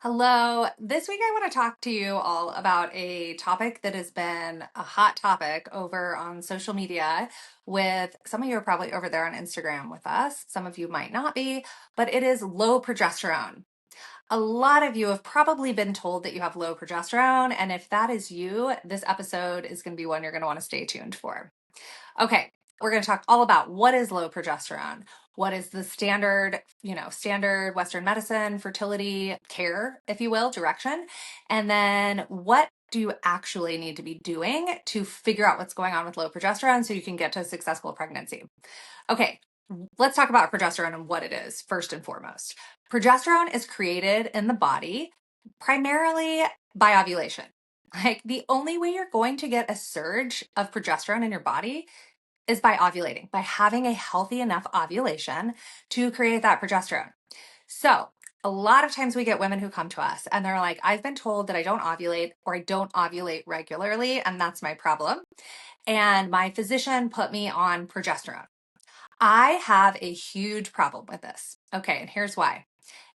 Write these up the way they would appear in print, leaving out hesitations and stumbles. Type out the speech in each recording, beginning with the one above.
Hello. This week I want to talk to you all about a topic that has been a hot topic over on social media with some of you are probably over there on Instagram with us. Some of you might not be, but it is low progesterone. A lot of you have probably been told that you have low progesterone, and if that is you, this episode is going to be one you're going to want to stay tuned for. Okay, we're going to talk all about what is low progesterone. What is the standard Western medicine, fertility care, if you will, direction? And then what do you actually need to be doing to figure out what's going on with low progesterone so you can get to a successful pregnancy? Okay, let's talk about progesterone and what it is first and foremost. Progesterone is created in the body primarily by ovulation. Like the only way you're going to get a surge of progesterone in your body is by ovulating, by having a healthy enough ovulation to create that progesterone. So, a lot of times we get women who come to us and they're like, I've been told that I don't ovulate or I don't ovulate regularly, and that's my problem. And my physician put me on progesterone. I have a huge problem with this. Okay, and here's why.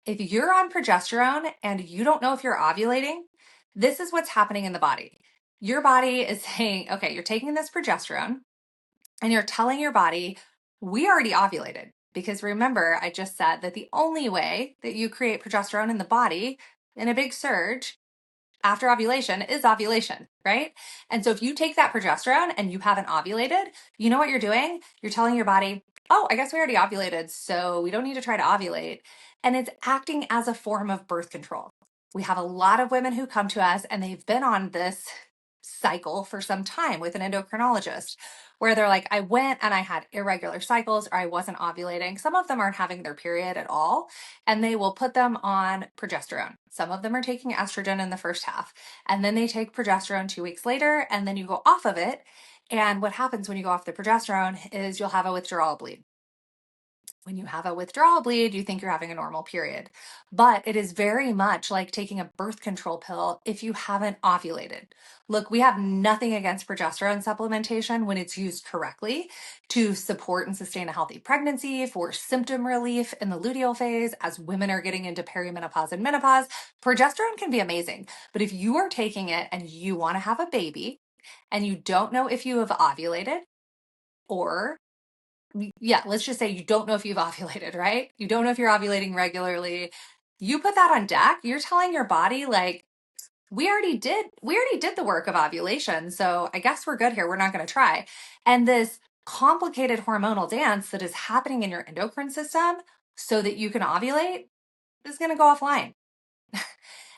If you're on progesterone and you don't know if you're ovulating, this is what's happening in the body. Your body is saying, okay, you're taking this progesterone and you're telling your body, we already ovulated. Because remember, I just said that the only way that you create progesterone in the body in a big surge after ovulation is ovulation, right? And so if you take that progesterone and you haven't ovulated, you know what you're doing? You're telling your body, oh, I guess we already ovulated, so we don't need to try to ovulate. And it's acting as a form of birth control. We have a lot of women who come to us and they've been on this cycle for some time with an endocrinologist where they're like, I went and I had irregular cycles or I wasn't ovulating. Some of them aren't having their period at all, and they will put them on progesterone. Some of them are taking estrogen in the first half, and then they take progesterone 2 weeks later, and then you go off of it. And what happens when you go off the progesterone is you'll have a withdrawal bleed. When you have a withdrawal bleed, you think you're having a normal period. But it is very much like taking a birth control pill if you haven't ovulated. Look, we have nothing against progesterone supplementation when it's used correctly to support and sustain a healthy pregnancy, for symptom relief in the luteal phase as women are getting into perimenopause and menopause. Progesterone can be amazing. But if you are taking it and you want to have a baby and you don't know if you have ovulated, or let's just say you don't know if you've ovulated, right? You don't know if you're ovulating regularly. You put that on deck, you're telling your body, like, we already did the work of ovulation. So I guess we're good here. We're not going to try. And this complicated hormonal dance that is happening in your endocrine system so that you can ovulate is going to go offline.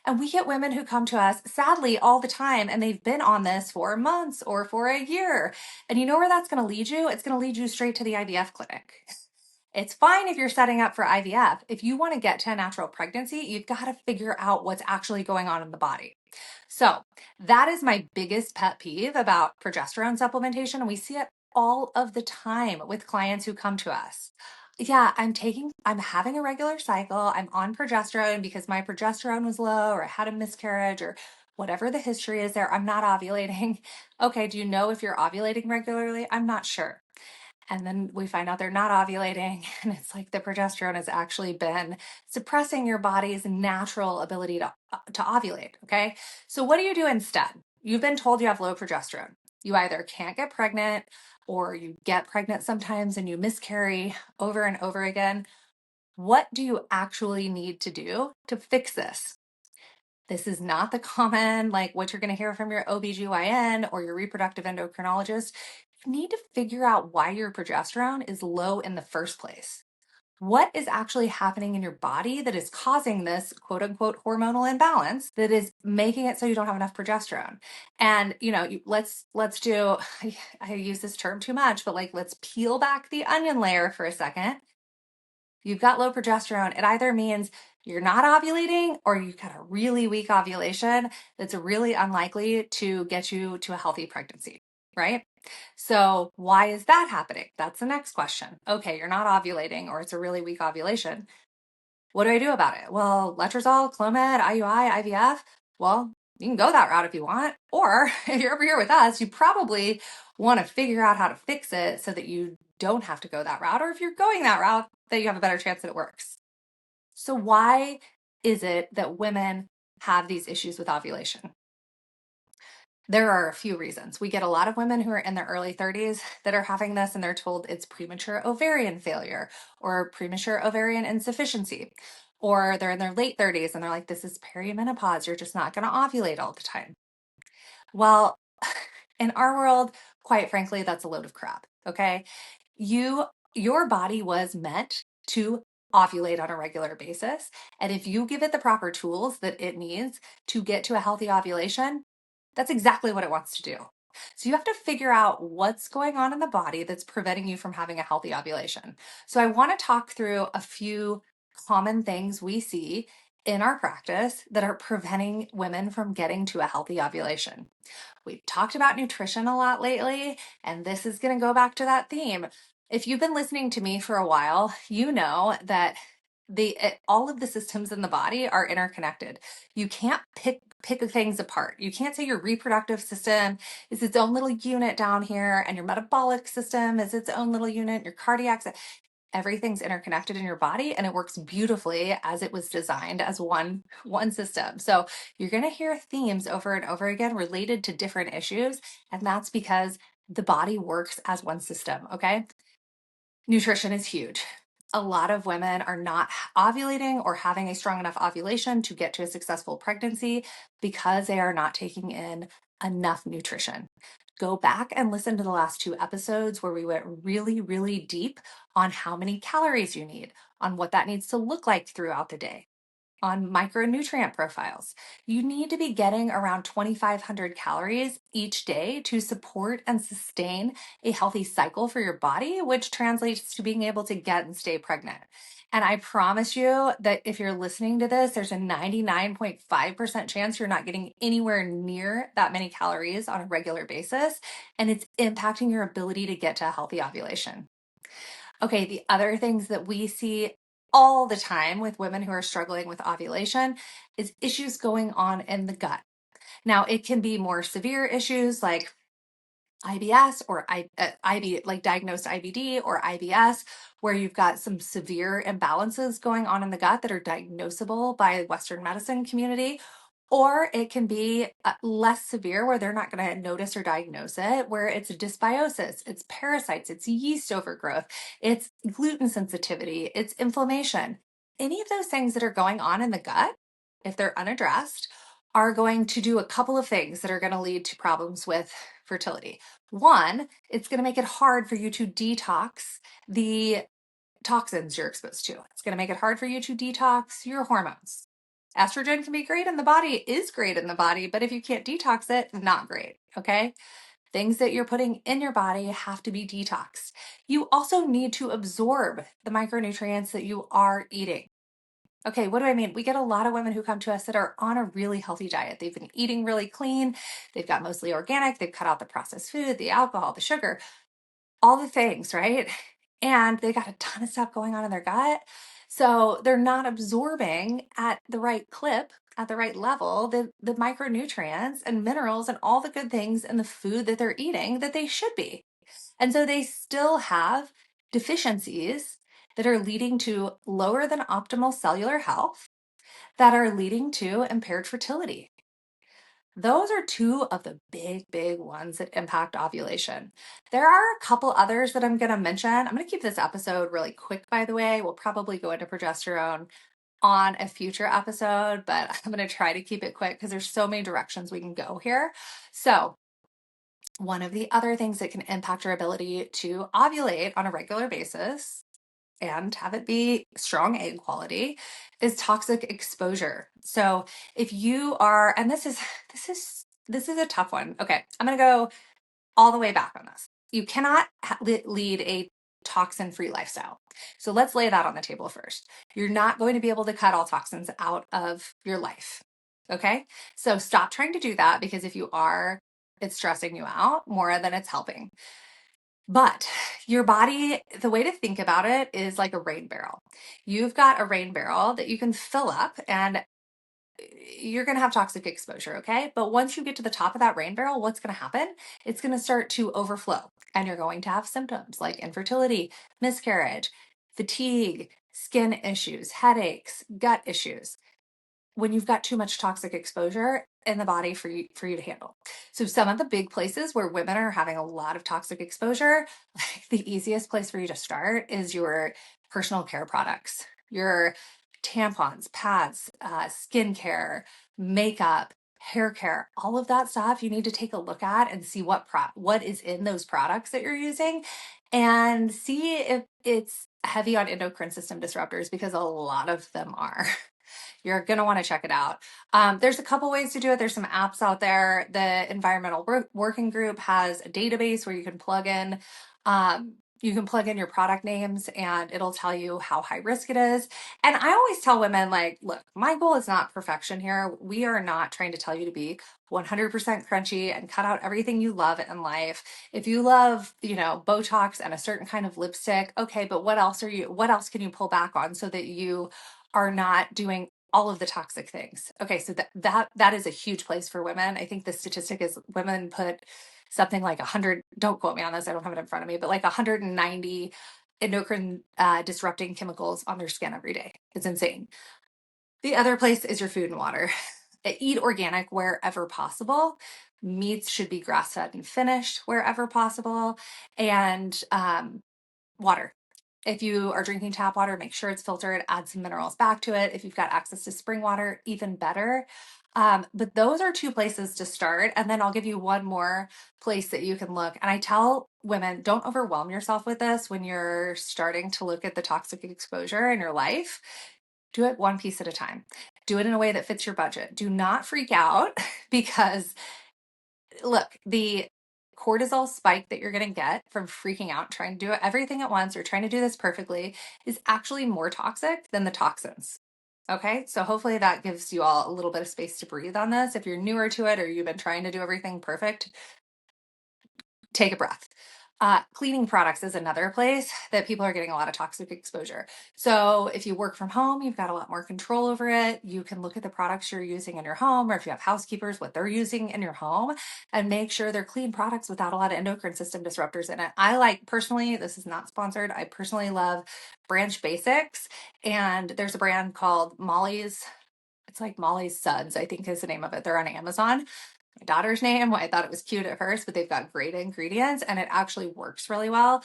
And we get women who come to us, sadly, all the time, and they've been on this for months or for a year. And you know where that's going to lead you? It's going to lead you straight to the IVF clinic. It's fine if you're setting up for IVF. If you want to get to a natural pregnancy, you've got to figure out what's actually going on in the body. So that is my biggest pet peeve about progesterone supplementation. And we see it all of the time with clients who come to us. Yeah, I'm having a regular cycle. I'm on progesterone because my progesterone was low or I had a miscarriage or whatever the history is there. I'm not ovulating. Okay, do you know if you're ovulating regularly? I'm not sure. And then we find out they're not ovulating, and it's like the progesterone has actually been suppressing your body's natural ability to ovulate. Okay. So, what do you do instead? You've been told you have low progesterone. You either can't get pregnant or you get pregnant sometimes and you miscarry over and over again. What do you actually need to do to fix this? This is not the common, like what you're going to hear from your OBGYN or your reproductive endocrinologist. You need to figure out why your progesterone is low in the first place. What is actually happening in your body that is causing this quote unquote hormonal imbalance that is making it so you don't have enough progesterone? And let's do I use this term too much, but like let's peel back the onion layer for a second. You've got low progesterone. It either means you're not ovulating or you've got a really weak ovulation that's really unlikely to get you to a healthy pregnancy, right? So why is that happening? That's the next question. Okay, you're not ovulating or it's a really weak ovulation. What do I do about it? Well, letrozole, Clomid, IUI, IVF. Well, you can go that route if you want. Or if you're over here with us, you probably want to figure out how to fix it so that you don't have to go that route. Or if you're going that route, that you have a better chance that it works. So why is it that women have these issues with ovulation? There are a few reasons. We get a lot of women who are in their early 30s that are having this, and they're told it's premature ovarian failure or premature ovarian insufficiency. Or they're in their late 30s and they're like, this is perimenopause. You're just not going to ovulate all the time. Well, in our world, quite frankly, that's a load of crap. Okay. Your body was meant to ovulate on a regular basis. And if you give it the proper tools that it needs to get to a healthy ovulation, that's exactly what it wants to do. So you have to figure out what's going on in the body that's preventing you from having a healthy ovulation. So I want to talk through a few common things we see in our practice that are preventing women from getting to a healthy ovulation. We've talked about nutrition a lot lately, and this is going to go back to that theme. If you've been listening to me for a while, you know that all of the systems in the body are interconnected. You can't pick things apart. You can't say your reproductive system is its own little unit down here, and your metabolic system is its own little unit, your cardiac. Everything's interconnected in your body, and it works beautifully as it was designed as one system. So you're going to hear themes over and over again related to different issues, and that's because the body works as one system. Okay. Nutrition is huge. A lot of women are not ovulating or having a strong enough ovulation to get to a successful pregnancy because they are not taking in enough nutrition. Go back and listen to the last 2 episodes where we went really, really deep on how many calories you need, on what that needs to look like throughout the day, on micronutrient profiles. You need to be getting around 2,500 calories each day to support and sustain a healthy cycle for your body, which translates to being able to get and stay pregnant. And I promise you that if you're listening to this, there's a 99.5% chance you're not getting anywhere near that many calories on a regular basis, and it's impacting your ability to get to a healthy ovulation. Okay, the other things that we see all the time with women who are struggling with ovulation is issues going on in the gut. Now, it can be more severe issues like IBS or like diagnosed IBD or IBS, where you've got some severe imbalances going on in the gut that are diagnosable by the Western medicine community. Or it can be less severe where they're not going to notice or diagnose it, where it's dysbiosis, it's parasites, it's yeast overgrowth, it's gluten sensitivity, it's inflammation. Any of those things that are going on in the gut, if they're unaddressed, are going to do a couple of things that are going to lead to problems with fertility. One, it's going to make it hard for you to detox the toxins you're exposed to. It's going to make it hard for you to detox your hormones. Estrogen can be great in the body, is great in the body, but if you can't detox it, not great. Okay. Things that you're putting in your body have to be detoxed. You also need to absorb the micronutrients that you are eating. Okay, what do I mean? We get a lot of women who come to us that are on a really healthy diet. They've been eating really clean. They've got mostly organic. They've cut out the processed food, the alcohol, the sugar, all the things, right? And they got a ton of stuff going on in their gut. So they're not absorbing at the right clip, at the right level, the micronutrients and minerals and all the good things in the food that they're eating that they should be. And so they still have deficiencies that are leading to lower than optimal cellular health, that are leading to impaired fertility. Those are 2 of the big ones that impact ovulation. There are a couple others that I'm going to mention. I'm going to keep this episode really quick, by the way. We'll probably go into progesterone on a future episode, but I'm going to try to keep it quick because there's so many directions we can go here. So one of the other things that can impact your ability to ovulate on a regular basis and have it be strong egg quality is toxic exposure. So if you are, and this is a tough one. Okay, I'm going to go all the way back on this. You cannot lead a toxin-free lifestyle. So let's lay that on the table first. You're not going to be able to cut all toxins out of your life. Okay? So stop trying to do that, because if you are, it's stressing you out more than it's helping. But your body, the way to think about it is like a rain barrel. You've got a rain barrel that you can fill up, and you're going to have toxic exposure, okay? But once you get to the top of that rain barrel, what's going to happen? It's going to start to overflow, and you're going to have symptoms like infertility, miscarriage, fatigue, skin issues, headaches, gut issues. when you've got too much toxic exposure in the body for you to handle. So some of the big places where women are having a lot of toxic exposure, like the easiest place for you to start is your personal care products, your tampons, pads, skincare, makeup, hair care, all of that stuff. You need to take a look at and see what is in those products that you're using, and see if it's heavy on endocrine system disruptors, because a lot of them are. You're going to want to check it out. There's a couple ways to do it. There's some apps out there. The Environmental Working Group has a database where you can plug in your product names and it'll tell you how high risk it is. And I always tell women, like, look, my goal is not perfection here. We are not trying to tell you to be 100% crunchy and cut out everything you love in life. If you love, Botox and a certain kind of lipstick, okay, but what else can you pull back on so that you are not doing all of the toxic things? Okay, so that is a huge place for women. I think the statistic is women put something like 100, don't quote me on this, I don't have it in front of me, but like 190 endocrine disrupting chemicals on their skin every day. It's insane. The other place is your food and water. Eat organic wherever possible. Meats should be grass-fed and finished wherever possible. And water. If you are drinking tap water, make sure it's filtered, add some minerals back to it. If you've got access to spring water, even better. But those are two places to start. And then I'll give you one more place that you can look. And I tell women, don't overwhelm yourself with this when you're starting to look at the toxic exposure in your life. Do it one piece at a time. Do it in a way that fits your budget. Do not freak out because, look, the cortisol spike that you're going to get from freaking out, trying to do everything at once or trying to do this perfectly, is actually more toxic than the toxins. Okay, so hopefully that gives you all a little bit of space to breathe on this. If you're newer to it or you've been trying to do everything perfect, take a breath. Cleaning products is another place that people are getting a lot of toxic exposure. So if you work from home, you've got a lot more control over it. You can look at the products you're using in your home, or if you have housekeepers, what they're using in your home, and make sure they're clean products without a lot of endocrine system disruptors in it. Personally, this is not sponsored, I personally love Branch Basics, and there's a brand called Molly's. It's like Molly's Suds, I think is the name of it. They're on Amazon. My daughter's name. I thought it was cute at first, but they've got great ingredients and it actually works really well.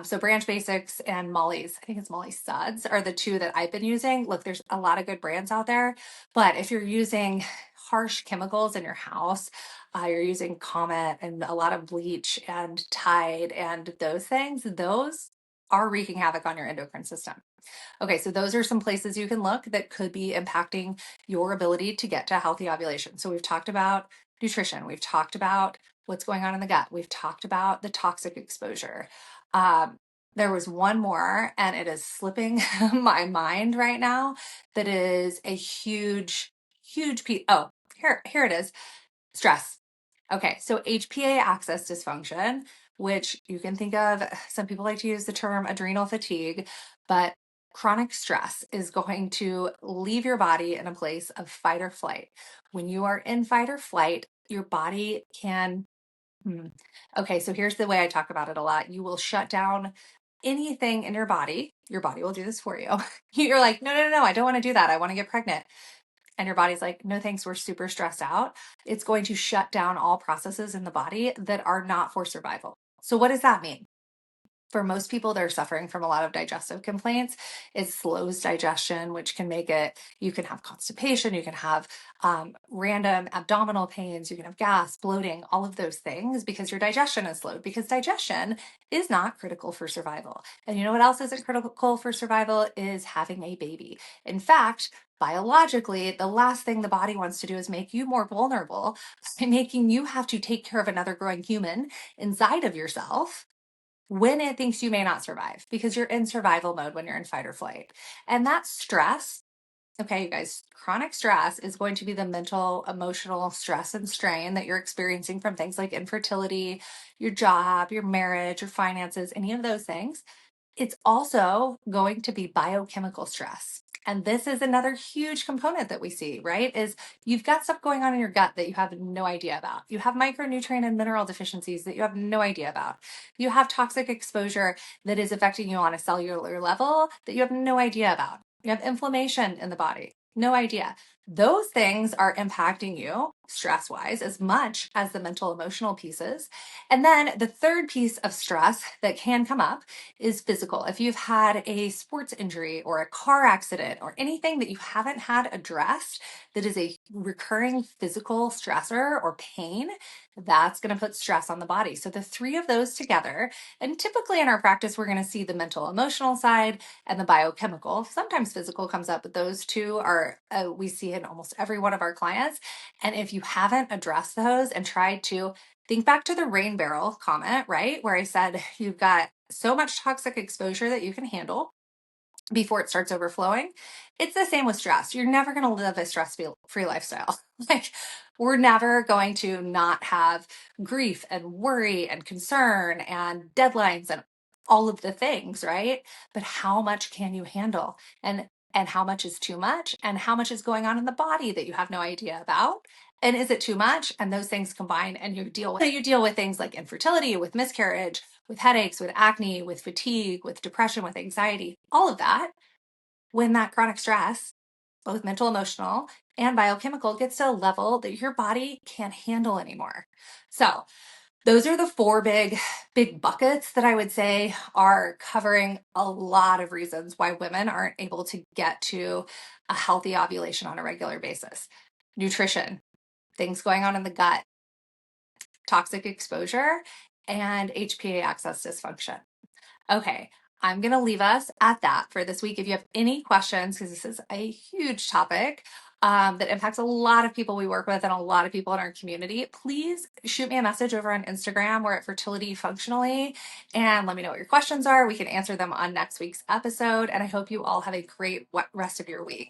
So Branch Basics and Molly's, I think it's Molly's Suds, are the two that I've been using. Look, there's a lot of good brands out there, but if you're using harsh chemicals in your house, you're using Comet and a lot of bleach and Tide and those things, those are wreaking havoc on your endocrine system. Okay, so those are some places you can look that could be impacting your ability to get to healthy ovulation. So we've talked about nutrition, we've talked about what's going on in the gut, we've talked about the toxic exposure. There was one more, and it is slipping my mind right now, that is a huge, huge piece. Oh, here it is. Stress. Okay, so HPA axis dysfunction, which you can think of, some people like to use the term adrenal fatigue, but chronic stress is going to leave your body in a place of fight or flight. When you are in fight or flight, your body can, okay, so here's the way I talk about it a lot. You will shut down anything in your body. Your body will do this for you. You're like, no, I don't want to do that. I want to get pregnant. And your body's like, no thanks, we're super stressed out. It's going to shut down all processes in the body that are not for survival. So what does that mean? For most people, they're suffering from a lot of digestive complaints. It slows digestion, which can make it, you can have constipation, you can have random abdominal pains, you can have gas, bloating, all of those things because your digestion is slowed, because digestion is not critical for survival. And you know what else isn't critical for survival is having a baby. In fact, biologically, the last thing the body wants to do is make you more vulnerable by making you have to take care of another growing human inside of yourself when it thinks you may not survive, because you're in survival mode when you're in fight or flight. And that stress, okay, you guys, chronic stress is going to be the mental, emotional stress and strain that you're experiencing from things like infertility, your job, your marriage, your finances, any of those things. It's also going to be biochemical stress. And this is another huge component that we see, right? Is you've got stuff going on in your gut that you have no idea about. You have micronutrient and mineral deficiencies that you have no idea about. You have toxic exposure that is affecting you on a cellular level that you have no idea about. You have inflammation in the body, no idea. those things are impacting you stress wise as much as the mental emotional pieces. And then the third piece of stress that can come up is physical. If you've had a sports injury or a car accident or anything that you haven't had addressed that is a recurring physical stressor or pain, that's going to put stress on the body. So the three of those together, and typically in our practice, we're going to see the mental emotional side and the biochemical. Sometimes physical comes up, but those two are, we see in almost every one of our clients. And if you haven't addressed those and tried to think back to the rain barrel comment, right? Where I said you've got so much toxic exposure that you can handle before it starts overflowing. It's the same with stress. You're never going to live a stress-free lifestyle. Like, we're never going to not have grief and worry and concern and deadlines and all of the things, right? But how much can you handle? And how much is too much? And how much is going on in the body that you have no idea about? And is it too much? And those things combine, and you deal with things like infertility, with miscarriage, with headaches, with acne, with fatigue, with depression, with anxiety, all of that, when that chronic stress, both mental, emotional, and biochemical, gets to a level that your body can't handle anymore. So those are the four big buckets that I would say are covering a lot of reasons why women aren't able to get to a healthy ovulation on a regular basis. Nutrition, things going on in the gut, toxic exposure, and HPA axis dysfunction. Okay, I'm going to leave us at that for this week. If you have any questions, because this is a huge topic that impacts a lot of people we work with and a lot of people in our community, please shoot me a message over on Instagram. We're at Fertility Functionally, and let me know what your questions are. We can answer them on next week's episode. And I hope you all have a great rest of your week.